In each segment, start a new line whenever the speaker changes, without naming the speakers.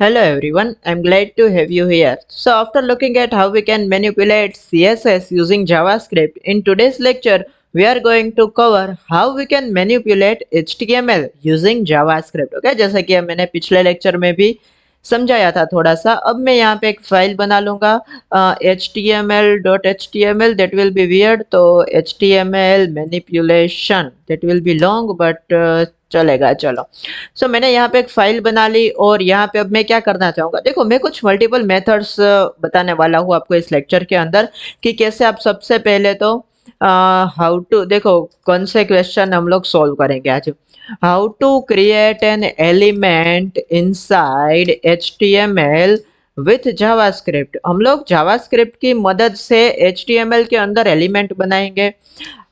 Hello everyone, I'm glad to have you here. So after looking at how we can manipulate CSS using JavaScript, in today's lecture we are going to cover how we can manipulate HTML using JavaScript. Okay, जैसा कि मैंने पिछले lecture में भी समझाया था थोड़ा सा। अब मैं यहाँ पे एक फाइल बना लूंगा html.html that will be weird, तो html manipulation that will be long but चलेगा। चलो, मैंने यहाँ पे एक फाइल बना ली और यहाँ पे अब मैं क्या करना चाहूंगा। देखो, मैं कुछ मल्टीपल मेथड्स बताने वाला हूँ आपको इस लेक्चर के अंदर कि कैसे आप सबसे पहले तो हाउ टू, देखो कौन से क्वेश्चन हम लोग सॉल्व करेंगे आज। How to create an element inside HTML with JavaScript. हम लोग जावास्क्रिप्ट की मदद से HTML के अंदर एलिमेंट बनाएंगे।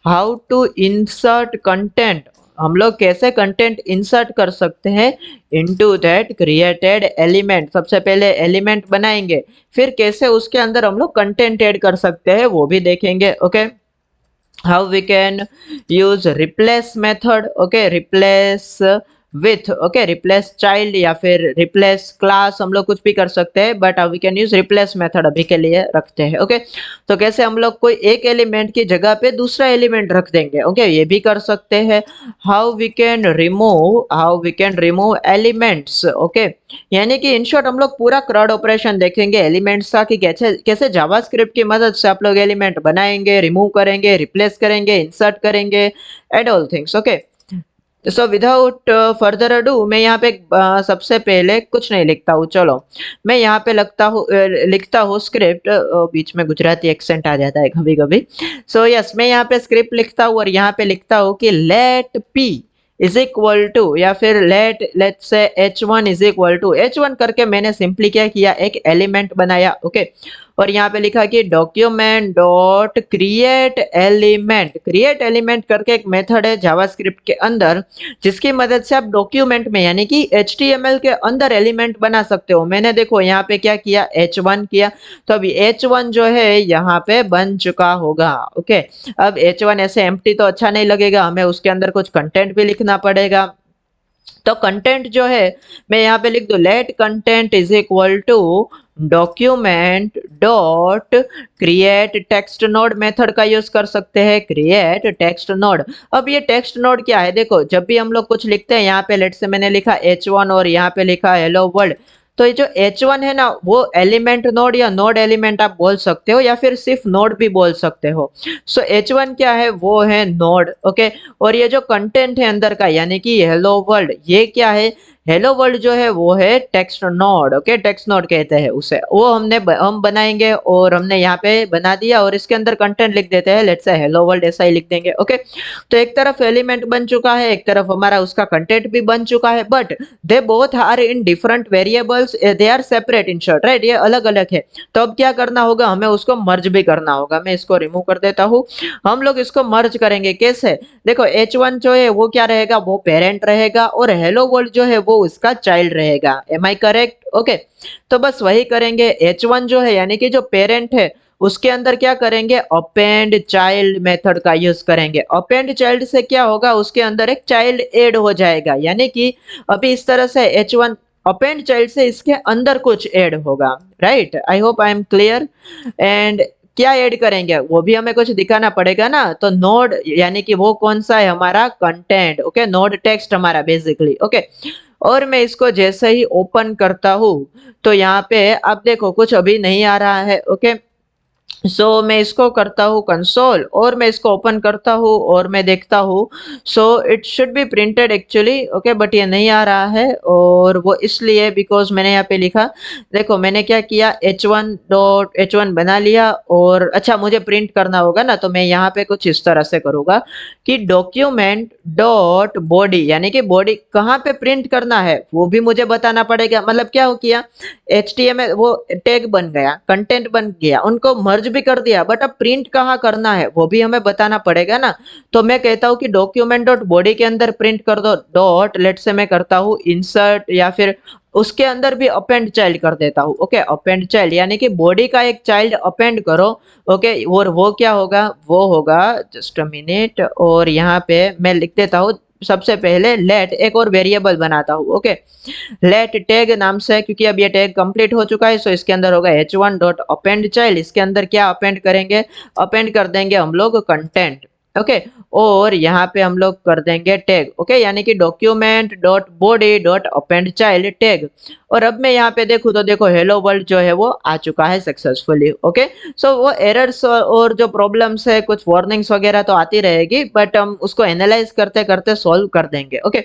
हाउ टू इंसर्ट कंटेंट, हम लोग कैसे कंटेंट इंसर्ट कर सकते हैं इनटू दैट क्रिएटेड एलिमेंट। सबसे पहले एलिमेंट बनाएंगे, फिर कैसे उसके अंदर हम लोग कंटेंट ऐड कर सकते हैं वो भी देखेंगे। Okay, how we can use replace method. Okay, replace with, okay replace child या फिर रिप्लेस क्लास, हम लोग कुछ भी कर सकते हैं but we can use replace method अभी के लिए रखते हैं। ओके, तो कैसे हम लोग कोई एक एलिमेंट की जगह पे दूसरा एलिमेंट रख देंगे। ओके, ये भी कर सकते हैं। How we can remove elements. Okay, यानी कि इन शॉर्ट हम लोग पूरा क्रॉड ऑपरेशन देखेंगे एलिमेंट्स का कि कैसे कैसे जावास्क्रिप्ट की मदद से आप लोग एलिमेंट बनाएंगे, रिमूव करेंगे, रिप्लेस करेंगे, इंसर्ट करेंगे, and all things. Okay, so without further ado मैं यहाँ पे सबसे पहले कुछ नहीं लिखता हूँ। चलो, मैं यहाँ पे लिखता हूँ स्क्रिप्ट। बीच में गुजराती एक्सेंट आ जाता है कभी कभी। सो यस, मैं यहाँ पे स्क्रिप्ट लिखता हूँ और यहाँ पे लिखता हूँ कि let P is equal to, या फिर लेट से h1 is equal to h1 करके मैंने सिंपली क्या किया, एक एलिमेंट बनाया। ओके, और यहाँ पे लिखा कि document dot create element. Create element करके एक मेथड है जावास्क्रिप्ट के अंदर जिसकी मदद से आप डॉक्यूमेंट में यानी कि HTML के अंदर एलिमेंट बना सकते हो। मैंने देखो यहाँ पे क्या किया, h1 किया, तो अभी h1 जो है यहाँ पे बन चुका होगा। ओके, अब h1 ऐसे एम्प्टी तो अच्छा नहीं लगेगा, हमें उसके अंदर कुछ कंटेंट भी लिखना पड़ेगा। तो कंटेंट जो है मैं यहाँ पे लिख दूं, let content is equal to document dot create text node. Method का यूज कर सकते हैं क्रिएट टेक्स्ट नोड। अब ये टेक्स्ट नोड क्या है, देखो जब भी हम लोग कुछ लिखते हैं यहाँ पे लेट से मैंने लिखा h1 और यहाँ पे लिखा हेलो वर्ल्ड, तो ये जो h1 है ना वो एलिमेंट नोड या नोड एलिमेंट आप बोल सकते हो या फिर सिर्फ नोड भी बोल सकते हो। सो h1 क्या है, वो है नोड। ओके, और ये जो कंटेंट है अंदर का यानी कि हेलो वर्ल्ड, ये क्या है, हेलो वर्ल्ड जो है वो है text node. Okay, text node कहते हैं उसे, वो हम बनाएंगे और हमने यहाँ पे बना दिया और इसके अंदर कंटेंट लिख देते हैं, लेट्स से हेलो वर्ल्ड ऐसा ही लिख देंगे। ओके, तो एक तरफ एलिमेंट बन चुका है, एक तरफ हमारा उसका कंटेंट भी बन चुका है, but they both are in different variables, they are separate in short, right, ये अलग अलग है। तो अब क्या करना होगा, हमें उसको मर्ज भी करना होगा। मैं इसको रिमूव कर देता हूँ। हम लोग इसको मर्ज करेंगे कैसे, देखो h1 जो है वो क्या रहेगा, वो पेरेंट रहेगा और हेलो वर्ल्ड जो है वो उसका चाइल्ड रहेगा। एम आई करेक्ट? ओके, तो बस वही करेंगे। h1 जो है यानी कि जो पेरेंट है उसके अंदर क्या करेंगे, अपेंड चाइल्ड मेथड का यूज करेंगे। अपेंड चाइल्ड से क्या होगा, उसके अंदर एक चाइल्ड ऐड हो जाएगा, यानी कि अभी इस तरह से h1 अपेंड चाइल्ड से इसके अंदर कुछ ऐड होगा। Right, I hope I am clear. And क्या ऐड करेंगे वो भी हमें कुछ दिखाना पड़ेगा ना, तो नोड यानी कि वो कौन सा है, हमारा कंटेंट। ओके, नोड टेक्स्ट हमारा बेसिकली। ओके, और मैं इसको जैसे ही ओपन करता हूँ तो यहाँ पे आप देखो कुछ अभी नहीं आ रहा है। ओके, मैं इसको करता हूँ कंसोल और मैं इसको ओपन करता हूँ और मैं देखता हूँ। It should be printed actually. Okay, but ये नहीं आ रहा है और वो इसलिए बिकॉज मैंने यहाँ पे लिखा, देखो मैंने क्या किया, h1 बना लिया और अच्छा मुझे प्रिंट करना होगा ना, तो मैं यहाँ पे कुछ इस तरह से करूँगा कि डॉक्यूमेंट डॉट बॉडी, यानी कि बॉडी कहाँ पे प्रिंट करना है वो भी मुझे बताना पड़ेगा। मतलब क्या हो किया, HTML वो टैग बन गया, कंटेंट बन गया, उनको मर्ज भी कर दिया, बट अब प्रिंट कहाँ करना है वो भी हमें बताना पड़ेगा ना। तो मैं कहता हूँ कि डॉक्यूमेंट डॉट बॉडी के अंदर प्रिंट कर दो डॉट, लेट से मैं करता हूँ इंसर्ट या फिर उसके अंदर भी अपेंड चाइल्ड कर देता हूँ। ओके, अपेंड चाइल्ड यानी कि बॉडी का एक चाइल्ड अपेंड करो। ओके, और वो क्या होगा, वो होगा जस्ट अ मिनट, और यहाँ पे मैं लिख देता हूँ सबसे पहले लेट एक और वेरिएबल बनाता हूँ। ओके, लेट टैग नाम से, क्योंकि अब ये टैग कंप्लीट हो चुका है, सो इसके अंदर होगा h1 डॉट अपेंड चाइल्ड। इसके अंदर क्या अपेंड करेंगे, अपेंड कर देंगे हम लोग कंटेंट। ओके, और यहाँ पे हम लोग कर देंगे टैग। ओके, यानी कि document dot body dot append child tag. और अब मैं यहाँ पे देखूँ तो देखो हेलो वर्ल्ड जो है वो आ चुका है सक्सेसफुली। ओके, सो वो एरर्स और जो प्रॉब्लम्स है, कुछ वार्निंग्स वगैरह तो आती रहेगी, बट हम उसको एनालाइज करते करते सॉल्व कर देंगे। ओके,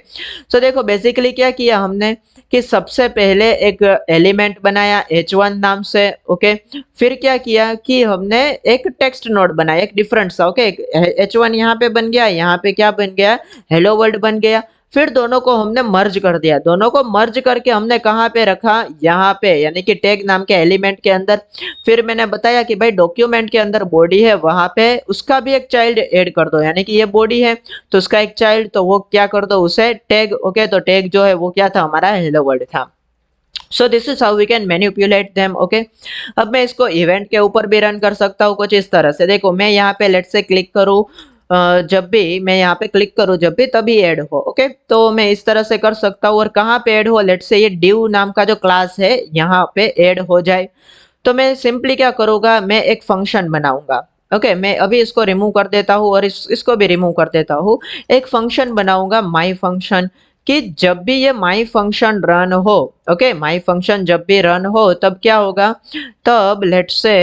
सो देखो बेसिकली क्या किया हमने कि सबसे पहले एक एलिमेंट बनाया h1 नाम से। ओके, फिर क्या किया कि हमने एक टेक्स्ट नोड बनाया, एक डिफरेंट सा। ओके, h1 यहाँ पे बन गया, यहाँ पे क्या बन गया, हेलो वर्ल्ड बन गया। फिर दोनों को हमने मर्ज कर दिया, दोनों को मर्ज करके हमने कहाँ पे रखा, यहाँ पे, यानी कि टैग नाम के एलिमेंट के अंदर। फिर मैंने बताया कि भाई डॉक्यूमेंट के अंदर बॉडी है, वहां पे उसका भी एक चाइल्ड ऐड कर दो, यानी कि ये बॉडी है तो उसका एक चाइल्ड, तो वो क्या कर दो, उसे टैग। ओके, तो टैग जो है वो क्या था, हमारा हेलो वर्ल्ड था। So this is how we can manipulate them. Okay, अब मैं इसको इवेंट के ऊपर भी रन कर सकता हूँ कुछ इस तरह से। देखो मैं यहाँ पे लेट से क्लिक करूँ, जब भी मैं यहाँ पे क्लिक करूँ जब भी, तभी ऐड हो। ओके, तो मैं इस तरह से कर सकता हूँ। और कहाँ पे ऐड हो, लेट से ये डिव नाम का जो क्लास है यहाँ पे ऐड हो जाए। तो मैं सिंपली क्या करूँगा, मैं एक फंक्शन बनाऊंगा। ओके, मैं अभी इसको रिमूव कर देता हूँ और इसको भी रिमूव कर देता हूँ। एक फंक्शन बनाऊंगा माई फंक्शन, कि जब भी ये माई फंक्शन रन हो, ओके, माई फंक्शन जब भी रन हो तब क्या होगा, तब लेट से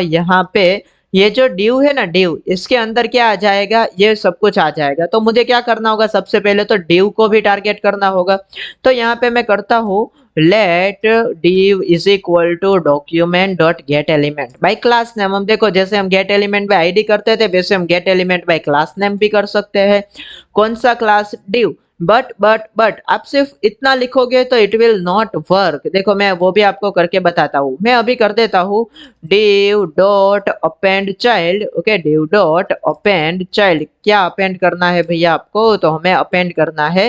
यहाँ पे ये जो डिव है ना, डिव, इसके अंदर क्या आ जाएगा, ये सब कुछ आ जाएगा। तो मुझे क्या करना होगा, सबसे पहले तो डिव को भी टारगेट करना होगा। तो यहाँ पे मैं करता हूँ let div is equal to document dot get element by class name. हम देखो जैसे हम गेट एलिमेंट बाय आईडी करते थे, वैसे हम gate element by class name भी कर सकते हैं। कौन सा क्लास, div। बट आप सिर्फ इतना लिखोगे तो इट विल नॉट वर्क। देखो मैं वो भी आपको करके बताता हूँ। मैं अभी कर देता हूँ div dot append child. Okay, div dot append child, क्या अपेंड करना है भैया आपको, तो हमें अपेंड करना है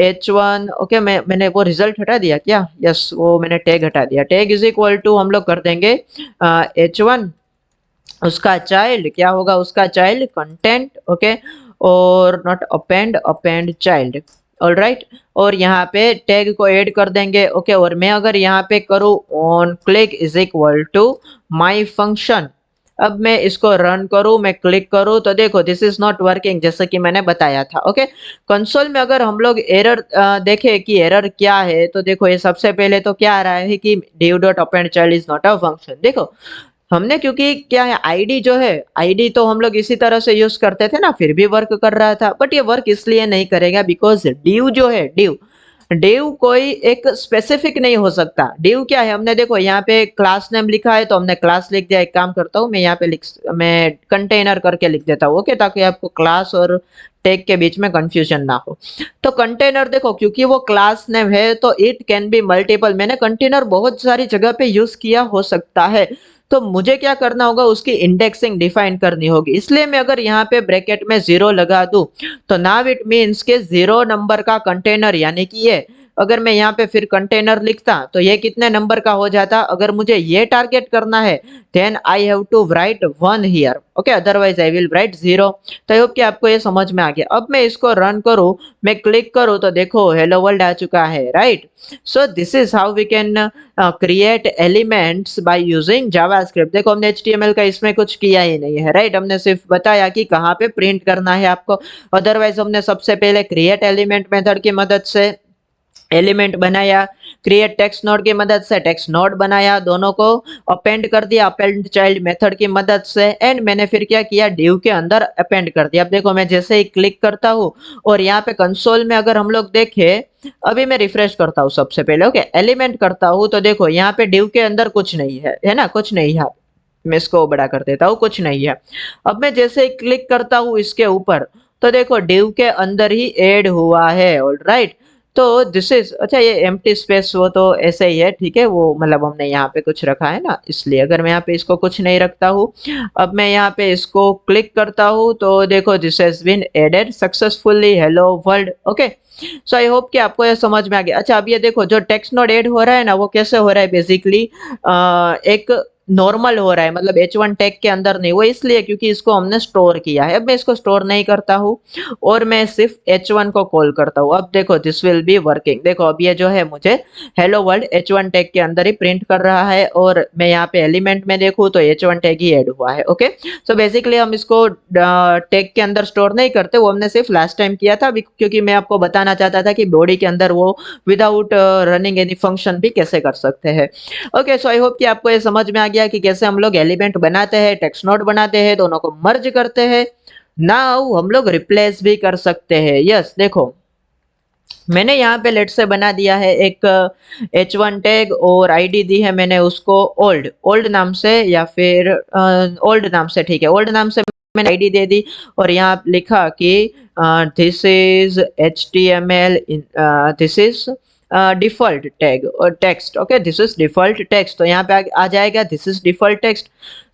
h1। ओके, मैंने वो रिजल्ट हटा दिया क्या, यस, वो मैंने टैग हटा दिया। टैग इज इक्वल टू हम लोग कर देंगे h1, उसका चाइल्ड क्या होगा, उसका चाइल्ड कंटेंट। ओके, और not append, append child. All right, और यहाँ पे टैग को ऐड कर देंगे। ओके, और मैं अगर यहाँ पे करूँ on click is equal to my function, अब मैं इसको रन करूँ, मैं क्लिक करूँ तो देखो दिस इज नॉट वर्किंग, जैसे कि मैंने बताया था। ओके, कंसोल में अगर हम लोग एरर देखें कि एरर क्या है, तो देखो ये सबसे पहले तो क्या आ रहा है कि div dot append child is not a function. देखो हमने, क्योंकि क्या है, आईडी जो है, आईडी तो हम लोग इसी तरह से यूज करते थे ना, फिर भी वर्क कर रहा था। बट ये वर्क इसलिए नहीं करेगा बिकॉज डिव जो है, डिव, डिव कोई एक स्पेसिफिक नहीं हो सकता। डिव क्या है, हमने देखो यहाँ पे क्लास नेम लिखा है तो हमने क्लास लिख दिया। एक काम करता हूँ मैं यहाँ पे मैं कंटेनर करके लिख देता हूँ। ओके, ताकि आपको क्लास और टैग के बीच में कंफ्यूजन ना हो। तो कंटेनर देखो, क्योंकि वो क्लास नेम है तो इट कैन बी मल्टीपल। मैंने कंटेनर बहुत सारी जगह पे यूज किया हो सकता है, तो मुझे क्या करना होगा, उसकी इंडेक्सिंग डिफाइन करनी होगी। इसलिए मैं अगर यहाँ पे ब्रैकेट में 0 लगा दूं तो नाउ इट मीन्स के 0 नंबर का कंटेनर, यानी कि ये, अगर मैं यहाँ पे फिर कंटेनर लिखता तो ये कितने नंबर का हो जाता। अगर मुझे ये टारगेट करना है then I have to write 1 here. Okay, otherwise I will write 0। तो आई होप कि आपको ये समझ में आ गया। अब मैं इसको रन करूँ, मैं क्लिक करूँ तो देखो हेलो वर्ल्ड आ चुका है, right. So this is how we can create elements by using JavaScript. देखो हमने HTML का इसमें कुछ किया ही नहीं है, राइट। हमने सिर्फ बताया कि कहाँ पे प्रिंट करना है आपको। अदरवाइज हमने सबसे पहले क्रिएट एलिमेंट मेथड की मदद से एलिमेंट बनाया, क्रिएट टेक्स्ट नोड की मदद से टेक्स्ट नोड बनाया, दोनों को अपेंड कर दिया अपेंड चाइल्ड मेथड की मदद से, एंड मैंने फिर क्या किया, डिव के अंदर अपेंड कर दिया। अब देखो मैं जैसे ही क्लिक करता हूँ और यहाँ पे कंसोल में अगर हम लोग देखें, अभी मैं रिफ्रेश करता हूँ सबसे पहले। ओके, एलिमेंट करता हूँ तो देखो यहाँ पे डिव के अंदर कुछ नहीं है ना, कुछ नहीं है। मैं इसको बड़ा कर देता हूँ, कुछ नहीं है। अब मैं जैसे ही क्लिक करता हूँ इसके ऊपर तो देखो डिव के अंदर ही ऐड हुआ है। ऑलराइट, तो दिस इज, अच्छा ये एम्प्टी स्पेस वो तो ऐसे ही है, ठीक है, वो मतलब हमने यहाँ पे कुछ रखा है ना, इसलिए। अगर मैं यहाँ पे इसको कुछ नहीं रखता हूँ, अब मैं यहाँ पे इसको क्लिक करता हूँ तो देखो this has been added successfully, hello world. Okay, so I hope कि आपको ये समझ में आ गया। अच्छा अब ये देखो जो टेक्स्ट नोड ऐड हो रहा है ना, वो कैसे हो रहा है बेसिकली, एक नॉर्मल हो रहा है, मतलब H1 टैग के अंदर नहीं, वो इसलिए क्योंकि इसको हमने स्टोर किया है। अब मैं इसको स्टोर नहीं करता हूँ और मैं सिर्फ H1 को कॉल करता हूँ। अब देखो दिस विल बी वर्किंग। देखो अब ये जो है मुझे हेलो वर्ल्ड H1 टैग के अंदर ही प्रिंट कर रहा है और मैं यहाँ पे एलिमेंट में देखूँ तो H1 टैग ही ऐड हुआ है। ओके, सो बेसिकली हम इसको टैग के अंदर स्टोर नहीं करते, वो हमने सिर्फ लास्ट टाइम किया था क्योंकि मैं आपको बताना चाहता था कि बॉडी के अंदर वो विदाउट रनिंग एनी फंक्शन भी कैसे कर सकते हैं। ओके, सो आई होप कि आपको ये समझ में आ गया कि कैसे हम लोग एलिमेंट बनाते हैं, टेक्स्ट नोड बनाते हैं, दोनों को मर्ज करते हैं। नाउ हम लोग रिप्लेस भी कर सकते हैं। यस, देखो मैंने यहाँ पे लेट से बना दिया है एक H1 टैग और आईडी दी है मैंने उसको ओल्ड ओल्ड नाम से, या फिर ओल्ड नाम से, ठीक है, ओल्ड नाम से मैंने आईडी दे दी और यहाँ लिखा कि this is HTML, this is default tag और text. Okay, this is default text, तो यहाँ पे आ जाएगा this is default text.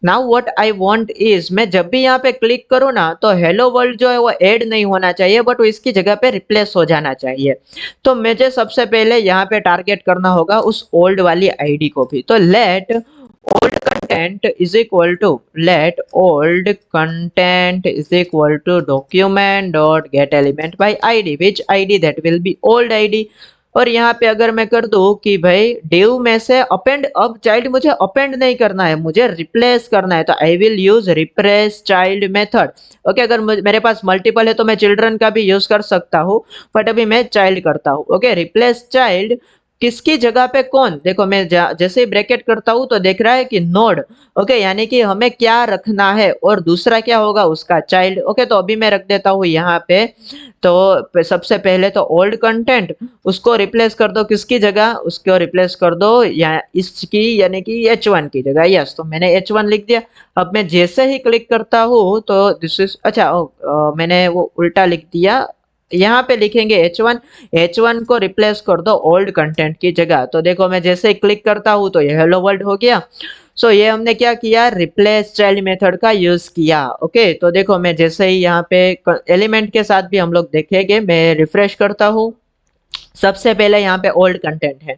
Now what I want is, मैं जब भी यहाँ पे क्लिक करूँ ना तो हेलो वर्ल्ड जो है वो ऐड नहीं होना चाहिए, बट वो इसकी जगह पे रिप्लेस हो जाना चाहिए। तो मुझे सबसे पहले यहाँ पे टारगेट करना होगा उस ओल्ड वाली आईडी को भी। तो late old content is equal to let old content is equal to document dot get element by id, which id, that will be old id। और यहाँ पे अगर मैं कर दूं कि भाई div में से अपेंड, अब चाइल्ड मुझे अपेंड नहीं करना है, मुझे रिप्लेस करना है, तो I will use replace child method. Okay, अगर मेरे पास मल्टीपल है तो मैं चिल्ड्रन का भी यूज कर सकता हूँ, बट अभी मैं चाइल्ड करता हूँ। ओके, रिप्लेस चाइल्ड किसकी जगह पे कौन, देखो मैं जैसे ही ब्रैकेट करता हूं तो देख रहा है कि नोड। ओके, यानी कि हमें क्या रखना है और दूसरा क्या होगा उसका चाइल्ड। ओके, तो अभी मैं रख देता हूँ यहाँ पे, तो सबसे पहले तो ओल्ड कंटेंट उसको रिप्लेस कर दो, किसकी जगह, उसको रिप्लेस कर दो या इसकी, यानी कि H1 की जगह। यस, तो मैंने H1 लिख दिया। अब मैं जैसे ही क्लिक करता हूँ तो दिस इज, अच्छा मैंने वो उल्टा लिख दिया, यहाँ पे लिखेंगे H1, H1 को रिप्लेस कर दो ओल्ड कंटेंट की जगह। तो देखो मैं जैसे ही क्लिक करता हूँ तो ये हेलो वर्ल्ड हो गया। सो ये हमने क्या किया, रिप्लेस चाइल्ड मेथड का यूज किया। ओके, तो देखो मैं जैसे ही यहाँ पे एलिमेंट के साथ भी हम लोग देखेंगे, मैं रिफ्रेश करता हूँ। सबसे पहले यहाँ पे ओल्ड कंटेंट है,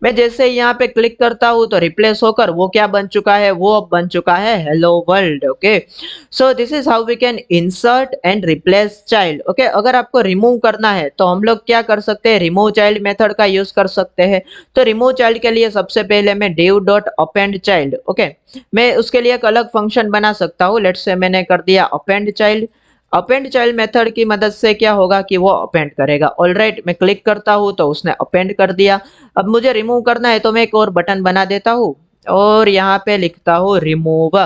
मैं जैसे ही यहाँ पे क्लिक करता हूँ तो रिप्लेस होकर वो क्या बन चुका है, वो अब बन चुका है hello world. Okay, so this is how we can insert and replace child. Okay, अगर आपको रिमूव करना है तो हम लोग क्या कर सकते हैं, रिमूव चाइल्ड मेथड का यूज कर सकते हैं। तो रिमूव चाइल्ड के लिए सबसे पहले मैं div dot append child, okay, मैं उसके लिए एक अलग फंक्शन बना सकता हूँ। लेट्स से मैंने कर दिया append child. Append child method की मदद से क्या होगा कि वो अपेंड करेगा। ऑलराइट, मैं क्लिक करता हूँ तो उसने अपेंड कर दिया। अब मुझे रिमूव करना है तो मैं एक और बटन बना देता हूँ और यहाँ पे लिखता हूँ रिमूव,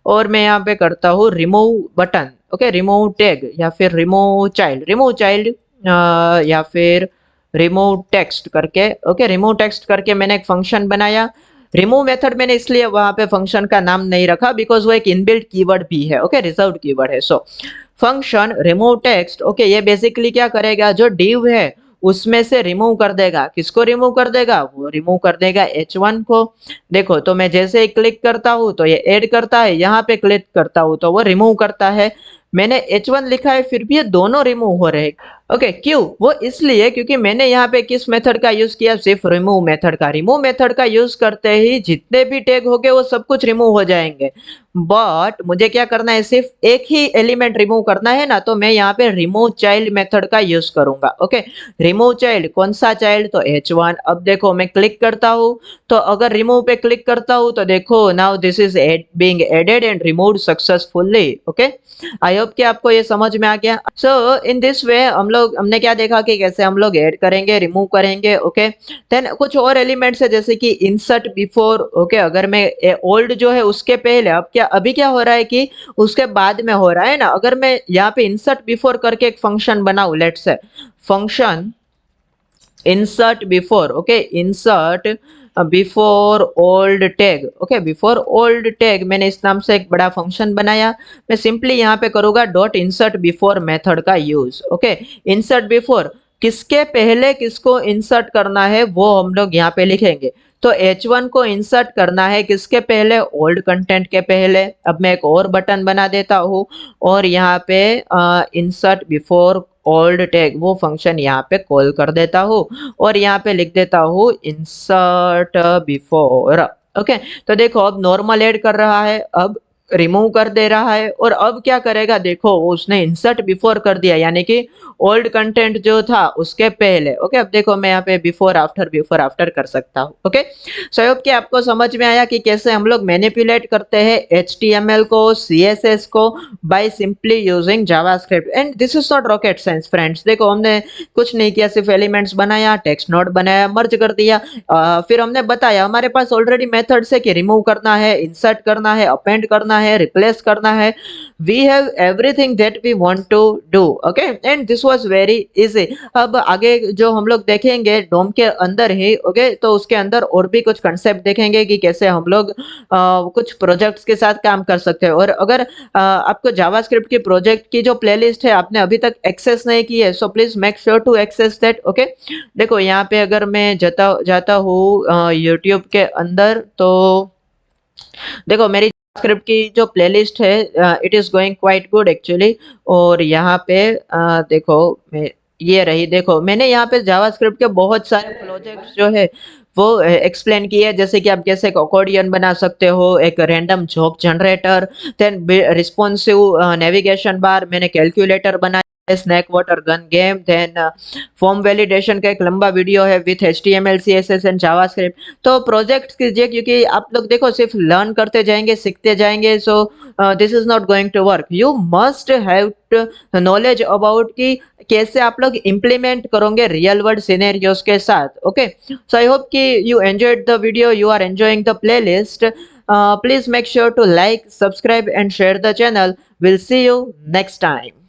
और मैं यहाँ पे करता हूँ remove button. Okay, remove tag या फिर रिमूव चाइल्ड या फिर रिमूव टेक्स्ट करके। ओके, रिमूव टेक्स्ट करके मैंने एक फंक्शन बनाया। रिमूव मेथड मैंने इसलिए वहां पे फंक्शन का नाम नहीं रखा बिकॉज वो एक इनबिल्ट कीवर्ड भी है। ओके, रिजर्व्ड कीवर्ड है। So function remove text, okay, ये बेसिकली क्या करेगा, जो div है उसमें से रिमूव कर देगा। किसको रिमूव कर देगा, वो रिमूव कर देगा H1 को। देखो तो मैं जैसे ही क्लिक करता हूँ तो ये ऐड करता है, यहाँ पे क्लिक करता हूँ तो वो रिमूव करता है। मैंने H1 लिखा है फिर भी ये दोनों रिमूव हो रहे हैं। ओके, क्यों, वो इसलिए क्योंकि मैंने यहाँ पे किस मेथड का यूज किया, सिर्फ रिमूव मेथड का। रिमूव मेथड का यूज करते ही जितने भी टैग होंगे वो सब कुछ रिमूव हो जाएंगे, बट मुझे क्या करना है, सिर्फ एक ही एलिमेंट रिमूव करना है ना, तो मैं यहाँ पे रिमूव चाइल्ड मेथड का यूज करूंगा। ओके, रिमूव चाइल्ड, कौन सा चाइल्ड, तो H1। अब देखो मैं क्लिक करता हूँ तो अगर रिमूव पे क्लिक करता हूँ तो देखो now this is being added and removed successfully. Okay, I hope कि आपको ये समझ में आ गया। सो इन दिस वे हमने क्या देखा कि कैसे हम लोग ऐड करेंगे, रिमूव करेंगे। ओके, देन कुछ और एलिमेंट्स है जैसे कि इंसर्ट बिफोर। ओके, अगर मैं ओल्ड जो है उसके पहले, अब क्या, अभी क्या हो रहा है कि उसके बाद में हो रहा है ना। अगर मैं यहाँ पे इंसर्ट बिफोर करके एक फंक्शन बनाऊं, let's say function insert before, okay, insert before old tag. Okay, before old tag मैंने इस नाम से एक बड़ा फंक्शन बनाया। मैं सिंपली यहाँ पे करूंगा डॉट इंसर्ट बिफोर मेथड का यूज। ओके, इंसर्ट बिफोर, किसके पहले किसको इंसर्ट करना है वो हम लोग यहाँ पे लिखेंगे। तो H1 को इंसर्ट करना है किसके पहले, ओल्ड कंटेंट के पहले। अब मैं एक और बटन बना देता हूँ और यहाँ पे इंसर्ट बिफोर ओल्ड टैग वो फंक्शन यहाँ पे कॉल कर देता हूँ और यहाँ पे लिख देता हूँ इंसर्ट बिफोर ओके, तो देखो अब नॉर्मल ऐड कर रहा है, अब रिमूव कर दे रहा है और अब क्या करेगा देखो उसने इंसर्ट बिफोर कर दिया यानी कि ओल्ड कंटेंट जो था उसके पहले। ओके, अब देखो मैं यहाँ पे बिफोर आफ्टर कर सकता हूँ। ओके, सो आई होप कि आपको समझ में आया कि कैसे हम लोग मैनिपुलेट करते हैं HTML को, CSS को by simply using JavaScript. And this is not rocket science friends. देखो हमने कुछ नहीं किया, सिर्फ एलिमेंट्स बनाया, टेक्स्ट नोड बनाया, मर्ज कर दिया। फिर हमने बताया हमारे पास ऑलरेडी मेथड्स है कि रिमूव करना है, इंसर्ट करना है, अपेंड करना है, रिप्लेस करना है। We have everything that we want to do. Okay, and this was very easy. अब आगे जो हम लोग देखेंगे डोम के अंदर ही, ओके, तो उसके अंदर और भी कुछ कंसेप्ट देखेंगे कि कैसे हम लोग कुछ प्रोजेक्ट्स के साथ काम कर सकते हैं। और अगर आपको जावास्क्रिप्ट की प्रोजेक्ट की जो प्लेलिस्ट है आपने अभी तक एक्सेस नहीं की है, so please make sure to access that. Okay, देखो यहाँ पे अगर मैं जाता जाता हूँ यूट्यूब के अंदर, तो देखो मेरी स्क्रिप्ट की जो प्लेलिस्ट है it is going quite good actually. और यहाँ पे देखो मैं ये रही, देखो मैंने यहाँ पे जावास्क्रिप्ट के बहुत सारे प्रोजेक्ट्स जो है वो एक्सप्लेन किए हैं, जैसे कि आप कैसे एक अकॉर्डियन बना सकते हो, एक random job generator, then responsive navigation bar, मैंने कैलकुलेटर बनाया, snake water gun game, then form validation का एक लंबा वीडियो है with HTML CSS and JavaScript. तो प्रोजेक्ट कीजिए क्योंकि आप लोग देखो सिर्फ लर्न करते जाएंगे, सीखते जाएंगे, so this is not going to work. You must have knowledge about कि कैसे आप लोग इम्प्लीमेंट करोगे रियल वर्ल्ड सिनेरियोस के साथ। ओके, सो आई होप कि you enjoyed the video, you are enjoying the playlist. Please make sure to like, subscribe and share the channel. We'll see you next time.